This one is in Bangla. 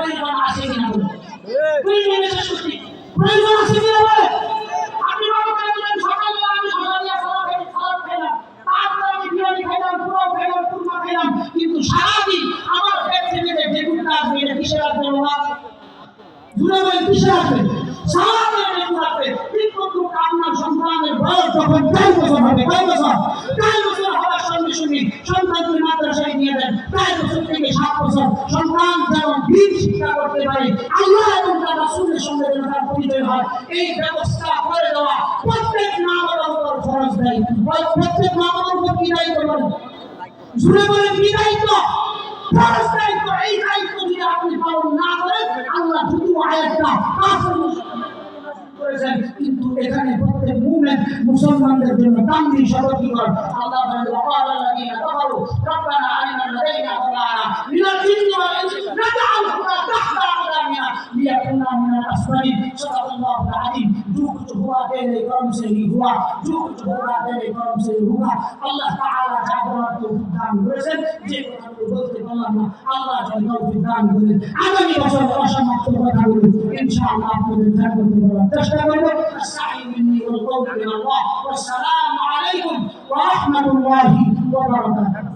প্রয়োজন আছে কিনা বলে প্রয়োজন আছে সত্যি প্রয়োজন আছে কিনা বলে আপনি মনে করেন সকালে আমি সকালে খাবার খেলাম তারপরে আমি বিরিয়ানি খাইলাম পোলাও খাইলাম কুরমা খাইলাম কিন্তু সারাদিন আমার পেট থেকে যে বেগুনটা আসবে এটা কিসের আসবে বাবা জুড়ে বলে কিসের আসবে সারাদিন বেগুন আসবে কিন্তু আপনার সন্তানের বয়স যখন 4 বছর হবে 4 বছর হওয়ার সঙ্গে সঙ্গে সন্তানকে মাদ্রাসায় নিয়ে দেন 4 বছর থেকে 7 বছর সন্তান যেন দিন শিক্ষা করতে পারে আল্লাহ এবং তার রাসূলের সঙ্গে যেন তার পরিচয় হয় এই ব্যবস্থা করে দেওয়া প্রত্যেক মা-বাবার উপর ফরজ দায়িত্ব প্রত্যেক মা-বাবার উপর কি দায়িত্ব বলেন জুড়ে বলেন কি দায়িত্ব ফরজ দায়িত্ব এই দায়িত্ব যদি আপনি পালন না করেন আল্লাহ দুটো আয়াতটা কাফের করেছেন কিন্তু এখানে প্রত্যেক মুমিন মুসলমানদের জন্য তামনি সতর্কীকর আল্লাহ বলেন ওয়ালাল্লাযিনা কাফারু রব্বানা আরিনা লাদাইনা ওয়ালানা মিনাল জিন্নি ওয়াল ইনসি নাজআলহুমা তাহতা আকদামিনা লিয়াকুনা মিনাল আসফালিন সাল্লাল্লাহু আলাইহি जो कुछ हुआ तेरे कर्म से ही हुआ जो कुछ होगा तेरे कर्म से ही होगा আল্লাহ তাআলা যাদের তৌফিক দান করেছেন যে কথাগুলো বলতে পারলাম না আল্লাহ যেন তৌফিক দান করেন আগামী বছর অসমাপ্ত কথাগুলো ইনশাআল্লাহ আপনাদের জানাতে পারবো চেষ্টা করব আস্তাগফিরু মিন্নি ওয়াল কওলু ইলা আল্লাহ ওয়াসসালামু আলাইকুম ওয়া রাহমাতুল্লাহি ওয়া বারাকাতুহু